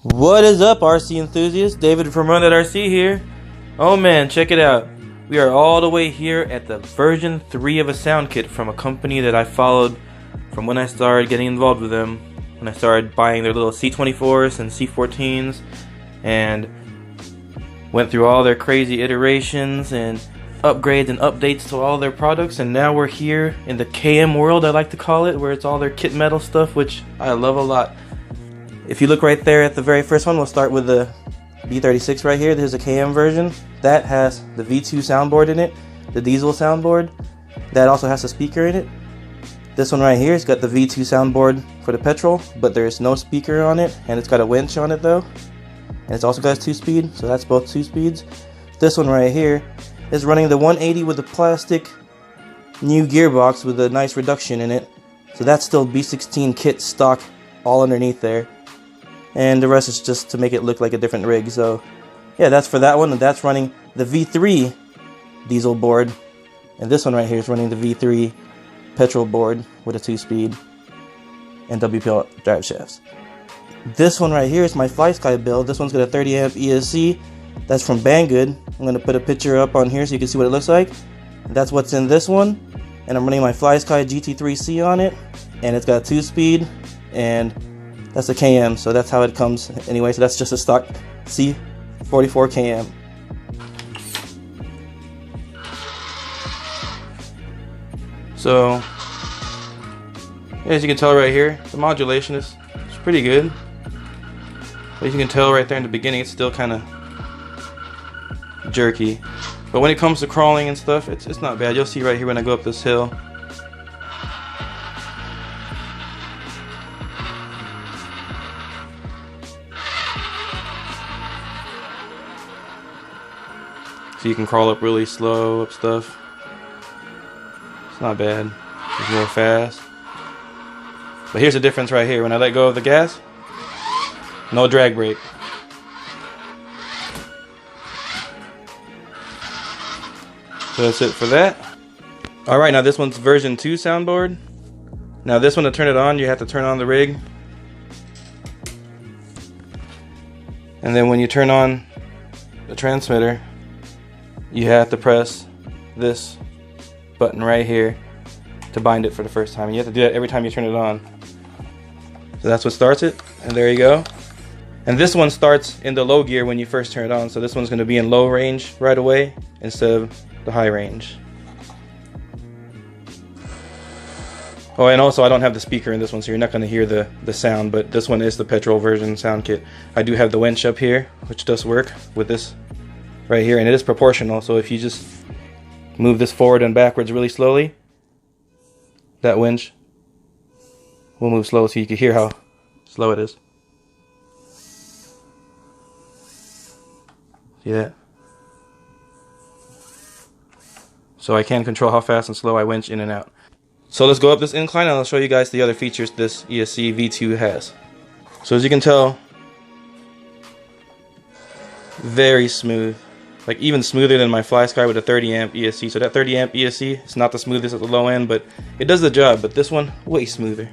What is up, RC enthusiasts? David from Run.RC here. Oh man, check it out. We are all the way here at the version 3 of a sound kit from a company that I followed from when I started getting involved with them. When I started buying their little C34s and C14s and went through all their crazy iterations and upgrades and updates to all their products, and now we're here in the KM world, I like to call it, where it's all their kit metal stuff, which I love a lot. If you look right there at the very first one, we'll start with the B36 right here. There's a KM version. That has the V2 soundboard in it, the diesel soundboard. That also has a speaker in it. This one right here has got the V2 soundboard for the petrol, but there's no speaker on it, and it's got a winch on it though. And it's also got 2-speed, so that's both 2 speeds. This one right here is running the 180 with the plastic new gearbox with a nice reduction in it. So that's still B16 kit stock all underneath there. And the rest is just to make it look like a different rig. So yeah, that's for that one, and that's running the V3 diesel board, and this one right here is running the V3 petrol board with a 2-speed and WPL drive shafts. This one right here is my FlySky build. This one's got a 30 amp ESC. That's from Banggood. I'm going to put a picture up on here so you can see what it looks like. That's what's in this one, and I'm running my FlySky GT3C on it, and it's got a 2-speed, and that's a KM, so that's how it comes anyway. So that's just a stock C34 KM. So as you can tell right here, the modulation is pretty good. But as you can tell right there in the beginning, it's still kind of jerky. But when it comes to crawling and stuff, it's not bad. You'll see right here when I go up this hill. So you can crawl up really slow up stuff. It's not bad. It's real fast. But here's the difference right here. When I let go of the gas, no drag brake. So that's it for that. Alright, now this one's version 2 soundboard. Now this one, to turn it on, you have to turn on the rig. And then when you turn on the transmitter, you have to press this button right here to bind it for the first time. You have to do that every time you turn it on. So that's what starts it, and there you go. And this one starts in the low gear when you first turn it on, so this one's going to be in low range right away instead of the high range. Oh, and also I don't have the speaker in this one, so you're not going to hear the sound, but this one is the petrol version sound kit. I do have the winch up here, which does work with this right here, and it is proportional, so if you just move this forward and backwards really slowly, that winch will move slow, so you can hear how slow it is. See that? So I can control how fast and slow I winch in and out. So let's go up this incline and I'll show you guys the other features this ESC V2 has. So as you can tell, very smooth. Like even smoother than my FlySky with a 30 amp ESC. So that 30 amp ESC is not the smoothest at the low end, but it does the job. But this one, way smoother.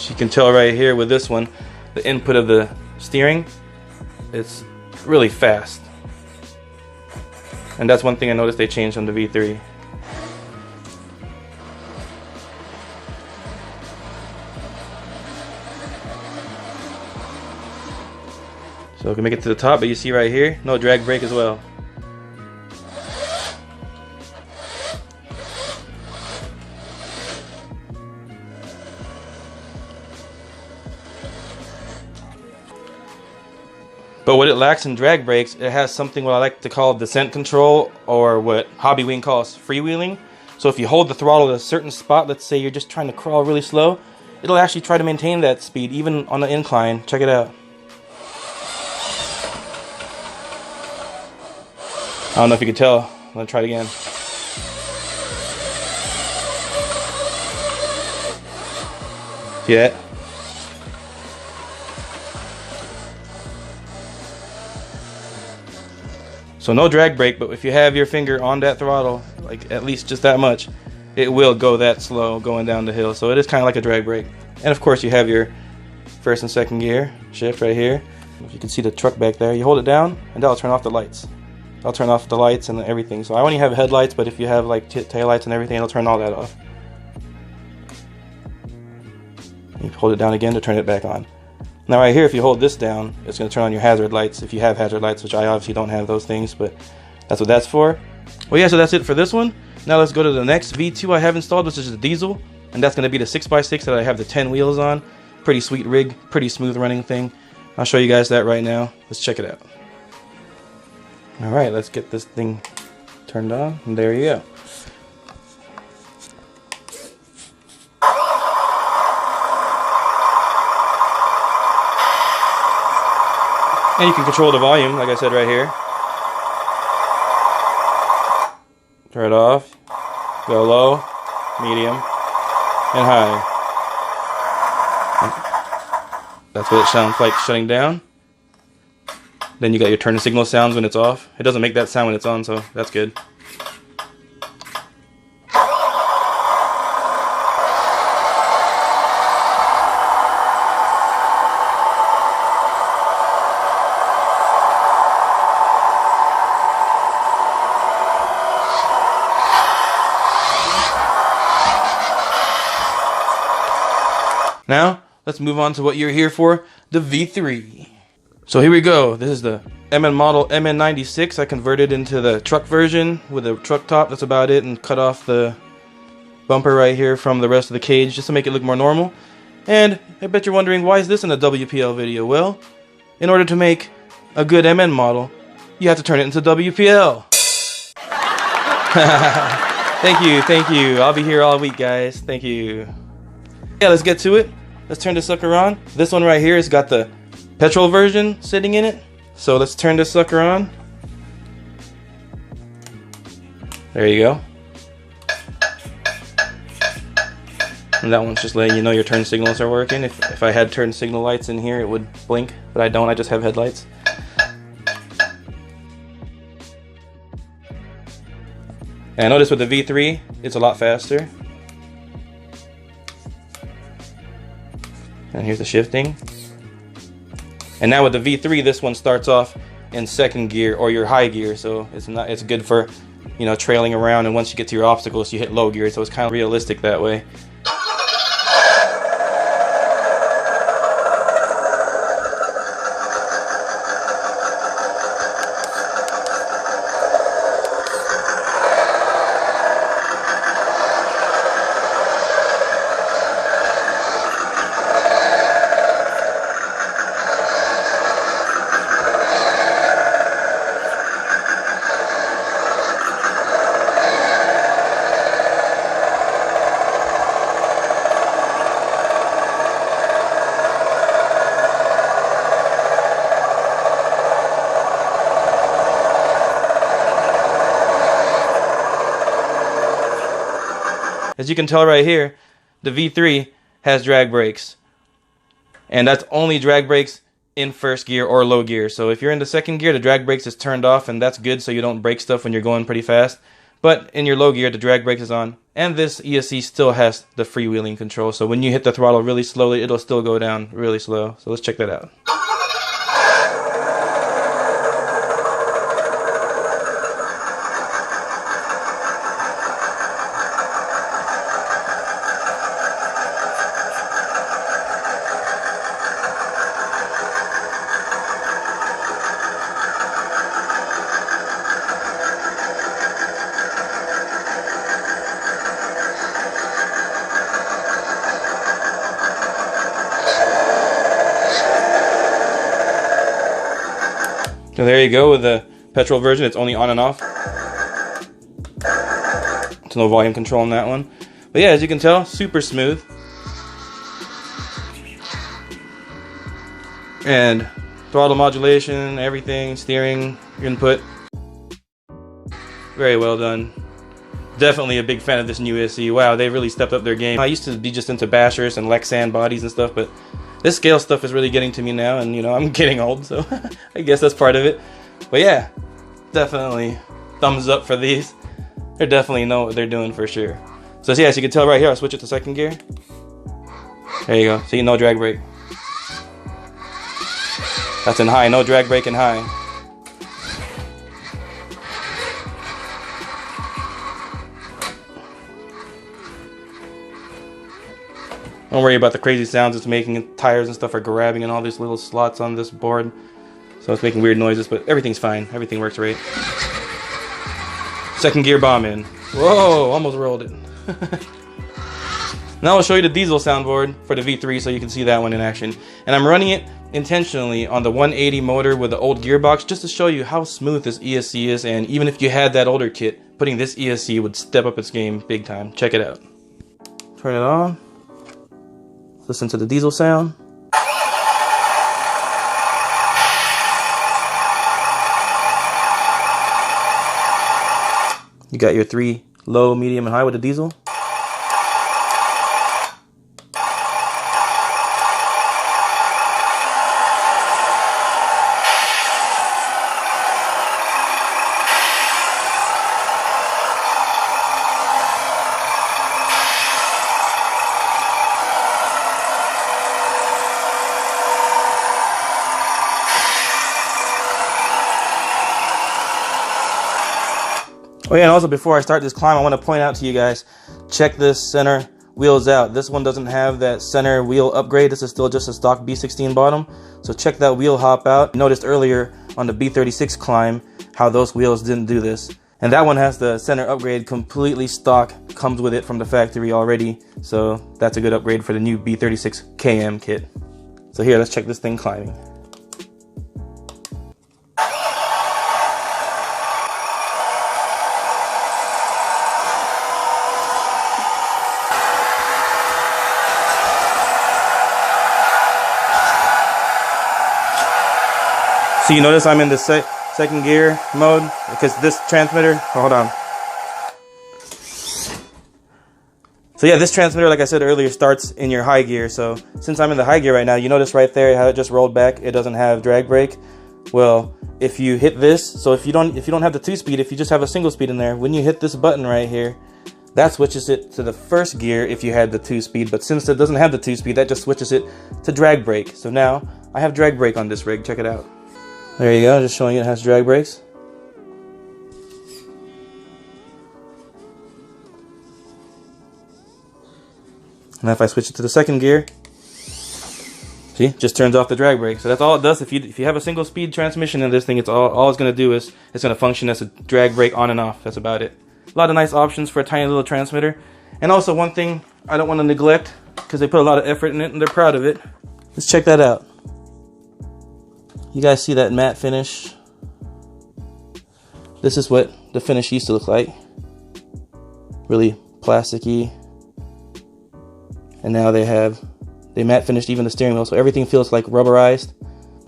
You can tell right here with this one, the input of the steering, it's really fast. And that's one thing I noticed they changed on the V3. So we can make it to the top, but you see right here, no drag brake as well. But what it lacks in drag brakes, it has something what I like to call descent control, or what Hobbywing calls freewheeling. So if you hold the throttle at a certain spot, let's say you're just trying to crawl really slow, it'll actually try to maintain that speed even on the incline. Check it out. I don't know if you can tell. I'm gonna try it again. See that? So no drag brake, but if you have your finger on that throttle, like at least just that much, it will go that slow going down the hill. So it is kind of like a drag brake. And of course you have your first and second gear shift right here. If you can see the truck back there, you hold it down and that'll turn off the lights. I'll turn off the lights and everything. So I only have headlights, but if you have like tail lights and everything, it'll turn all that off. You hold it down again to turn it back on. Now right here, if you hold this down, it's going to turn on your hazard lights if you have hazard lights, which I obviously don't have those things, but that's what that's for. Well, yeah, so that's it for this one. Now let's go to the next V2 I have installed, which is the diesel, and that's going to be the 6x6 that I have the 10 wheels on. Pretty sweet rig, pretty smooth running thing. I'll show you guys that right now. Let's check it out. Alright, let's get this thing turned on, and there you go. And you can control the volume, like I said right here. Turn it off, go low, medium, and high. That's what it sounds like shutting down. Then you got your turn signal sounds when it's off. It doesn't make that sound when it's on, so that's good. Now, let's move on to what you're here for, the V3. So here we go. This is the MN model MN96. I converted into the truck version with a truck top. That's about it, and cut off the bumper right here from the rest of the cage just to make it look more normal. And I bet you're wondering, why is this in a WPL video? Well, in order to make a good MN model, you have to turn it into WPL. Thank you. I'll be here all week, guys. Thank you. Yeah, let's get to it. Let's turn this sucker on. This one right here has got the petrol version sitting in it. So let's turn this sucker on. There you go. And that one's just letting you know your turn signals are working. If I had turn signal lights in here, it would blink, but I don't. I just have headlights. And I noticed with the V3, it's a lot faster. And here's the shifting. And now with the V3, this one starts off in second gear or your high gear, so it's good for, you know, trailing around, and once you get to your obstacles, you hit low gear, so it's kind of realistic that way. As you can tell right here, the V3 has drag brakes. And that's only drag brakes in first gear or low gear. So if you're in the second gear, the drag brakes is turned off, and that's good so you don't break stuff when you're going pretty fast. But in your low gear, the drag brakes is on. And this ESC still has the freewheeling control. So when you hit the throttle really slowly, it'll still go down really slow. So let's check that out. So there you go with the petrol version. It's only on and off. There's no volume control on that one. But yeah, as you can tell, super smooth. And throttle modulation, everything, steering input. Very well done. Definitely a big fan of this new SE. Wow, they really stepped up their game. I used to be just into bashers and Lexan bodies and stuff, but this scale stuff is really getting to me now, and you know, I'm getting old, so I guess that's part of it. But yeah, definitely thumbs up for these. They definitely know what they're doing for sure. So yeah, as you can tell right here, I'll switch it to second gear. There you go. See, no drag brake. That's in high, no drag brake in high. Don't worry about the crazy sounds it's making. Tires and stuff are grabbing in all these little slots on this board. So it's making weird noises, but everything's fine. Everything works right. Second gear bomb in. Whoa, almost rolled it. Now I'll show you the diesel soundboard for the V3 so you can see that one in action. And I'm running it intentionally on the 180 motor with the old gearbox just to show you how smooth this ESC is, and even if you had that older kit, putting this ESC would step up its game big time. Check it out. Turn it on. Listen to the diesel sound. You got your 3 low, medium, and high with the diesel. Oh yeah, and also before I start this climb, I want to point out to you guys, check this center wheels out. This one doesn't have that center wheel upgrade. This is still just a stock B16 bottom. So check that wheel hop out. Noticed earlier on the B36 climb how those wheels didn't do this. And that one has the center upgrade completely stock, comes with it from the factory already. So that's a good upgrade for the new B36 KM kit. So here, let's check this thing climbing. So you notice I'm in the second gear mode because this transmitter, hold on. So yeah, this transmitter, like I said earlier, starts in your high gear. So since I'm in the high gear right now, you notice right there how it just rolled back. It doesn't have drag brake. Well, if you hit this, so if you don't have the 2-speed, if you just have a single speed in there, when you hit this button right here, that switches it to the first gear if you had the 2-speed. But since it doesn't have the 2-speed, that just switches it to drag brake. So now I have drag brake on this rig. Check it out. There you go, just showing it has drag brakes. And if I switch it to the second gear, see, just turns off the drag brake. So that's all it does. If you have a single speed transmission in this thing, it's all it's going to do is it's going to function as a drag brake on and off. That's about it. A lot of nice options for a tiny little transmitter. And also one thing I don't want to neglect, because they put a lot of effort in it and they're proud of it. Let's check that out. You guys see that matte finish? This is what the finish used to look like. Really plasticky. And now they matte finished even the steering wheel, so everything feels like rubberized.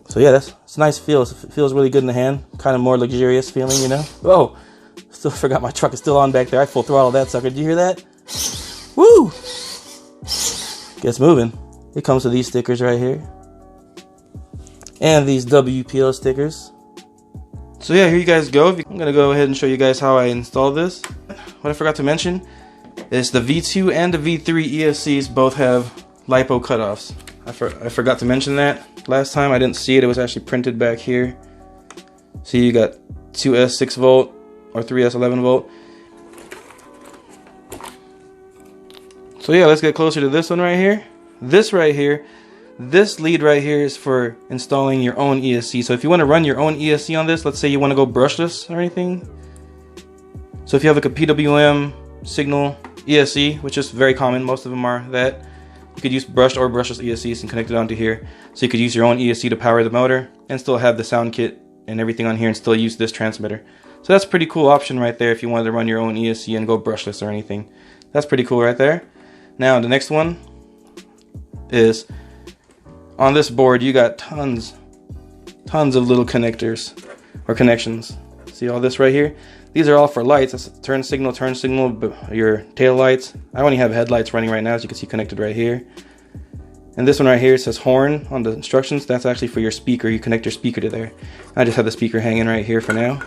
So yeah, it's a nice feel. It feels really good in the hand. Kind of more luxurious feeling, you know? Whoa! Still forgot my truck is still on back there. I full throttled that sucker. Did you hear that? Woo! Gets moving. It comes with these stickers right here. And these WPL stickers. So yeah, here you guys go. I'm gonna go ahead and show you guys how I install this. What I forgot to mention is the V2 and the V3 ESCs both have LiPo cutoffs. I forgot to mention that last time. I didn't see it. It was actually printed back here. See, you got 2S 6 volt or 3S 11 volt. So yeah, let's get closer to this one right here. This right here. This lead right here is for installing your own ESC. So if you want to run your own ESC on this, let's say you want to go brushless or anything. So if you have like a PWM signal ESC, which is very common, most of them are that, you could use brushed or brushless ESCs and connect it onto here. So you could use your own ESC to power the motor and still have the sound kit and everything on here and still use this transmitter. So that's a pretty cool option right there if you wanted to run your own ESC and go brushless or anything. That's pretty cool right there. Now the next one is, on this board you got tons of little connectors or connections. See all this right here? These are all for lights. That's turn signal, your tail lights. I only have headlights running right now, as you can see connected right here. And this one right here says horn on the instructions. That's actually for your speaker. You connect your speaker to there. I just have the speaker hanging right here for now.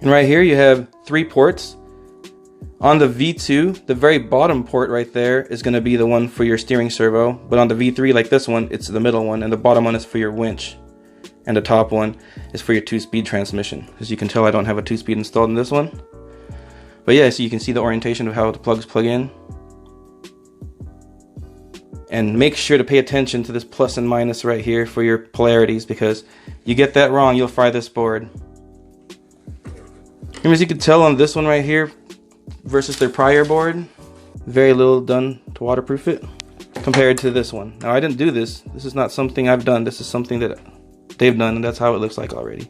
And right here you have 3 ports. On the V2, the very bottom port right there is going to be the one for your steering servo, but on the V3, like this one, it's the middle one, and the bottom one is for your winch, and the top one is for your 2-speed transmission. As you can tell, I don't have a 2-speed installed in this one. But yeah, so you can see the orientation of how the plugs plug in. And make sure to pay attention to this plus and minus right here for your polarities, because you get that wrong, you'll fry this board. And as you can tell on this one right here versus their prior board, very little done to waterproof it compared to this one. Now I didn't do this. This is not something I've done. This is something that they've done, and that's how it looks like already.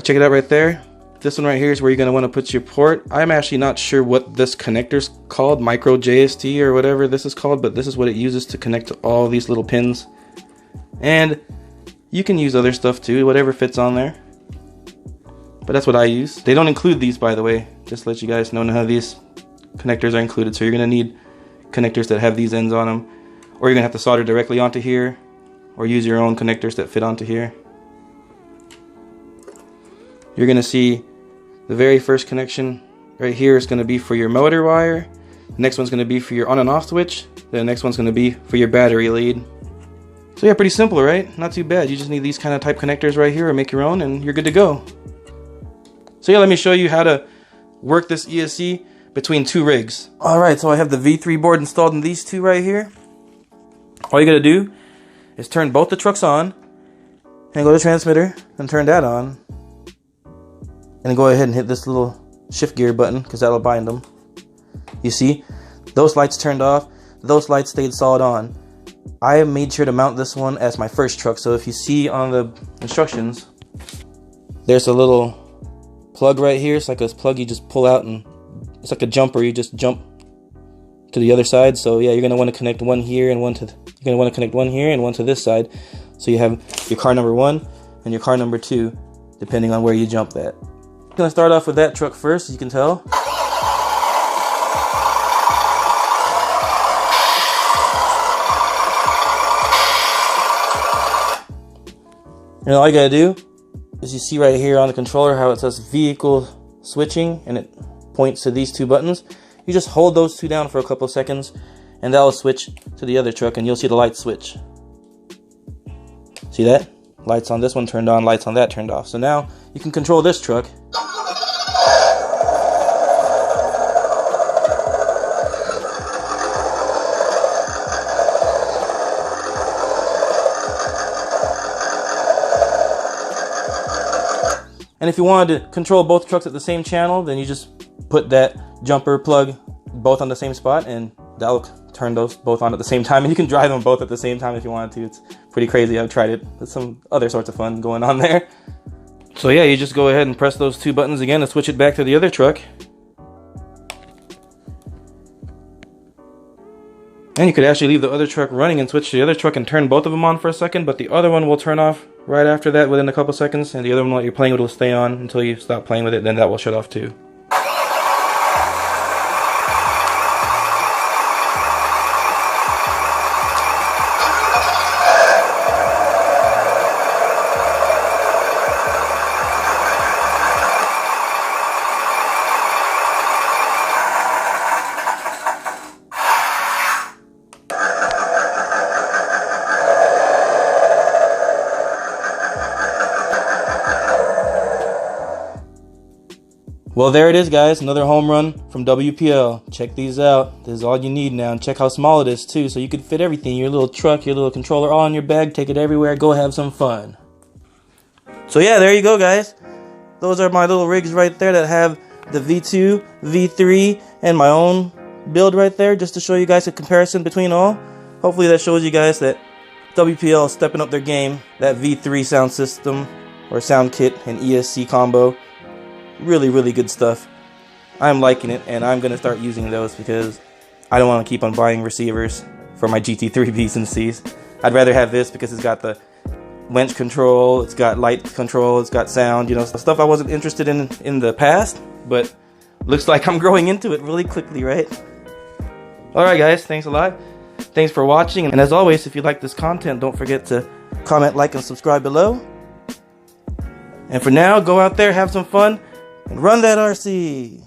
Check it out right there. This one right here is where you're going to want to put your port. I'm actually not sure what this connector's called, micro JST or whatever this is called, but this is what it uses to connect to all these little pins. And you can use other stuff too, whatever fits on there. But that's what I use. They don't include these, by the way, just to let you guys know none of these connectors are included. So you're going to need connectors that have these ends on them, or you're going to have to solder directly onto here, or use your own connectors that fit onto here. You're going to see the very first connection right here is going to be for your motor wire. The next one's going to be for your on and off switch. The next one's going to be for your battery lead. So yeah, pretty simple, right? Not too bad. You just need these kind of type connectors right here, or make your own, and you're good to go. So yeah, let me show you how to work this ESC between 2 rigs. Alright, so I have the V3 board installed in these 2 right here. All you gotta do is turn both the trucks on, and go to transmitter, and turn that on. And go ahead and hit this little shift gear button, because that'll bind them. You see, those lights turned off, those lights stayed solid on. I made sure to mount this one as my first truck, so if you see on the instructions, there's a little plug right here. It's like a plug you just pull out, and it's like a jumper, you just jump to the other side. So yeah, you're going to want to connect one here and one to, you're going to want to connect one here and one to this side. So you have your car number 1 and your car number 2, depending on where you jump that. I'm going to start off with that truck first, as you can tell. And all you gotta do is, you see right here on the controller how it says vehicle switching, and it points to these 2 buttons. You just hold those 2 down for a couple of seconds, and that will switch to the other truck, and you'll see the light switch. See that? Lights on this one turned on, lights on that turned off. So now you can control this truck. And if you wanted to control both trucks at the same channel, then you just put that jumper plug both on the same spot, and that'll turn those both on at the same time. And you can drive them both at the same time if you wanted to. It's pretty crazy. I've tried it. There's some other sorts of fun going on there. So yeah, you just go ahead and press those 2 buttons again to switch it back to the other truck. And you could actually leave the other truck running and switch to the other truck and turn both of them on for a second, but the other one will turn off right after that within a couple seconds, and the other one that you're playing with will stay on until you stop playing with it, then that will shut off too. Well, there it is, guys. Another home run from WPL. Check these out. This is all you need now. And check how small it is, too. So you could fit everything. Your little truck, your little controller, all in your bag. Take it everywhere. Go have some fun. So yeah, there you go, guys. Those are my little rigs right there that have the V2, V3, and my own build right there, just to show you guys a comparison between all. Hopefully that shows you guys that WPL is stepping up their game. That V3 sound system, or sound kit, and ESC combo. Really, really good stuff. I'm liking it, and I'm going to start using those because I don't want to keep on buying receivers for my GT3 Bs and Cs. I'd rather have this because it's got the winch control, it's got light control, it's got sound, you know, stuff I wasn't interested in the past, but looks like I'm growing into it really quickly, right? Alright guys, thanks a lot. Thanks for watching, and as always, if you like this content, don't forget to comment, like, and subscribe below. And for now, go out there, have some fun, and run that RC.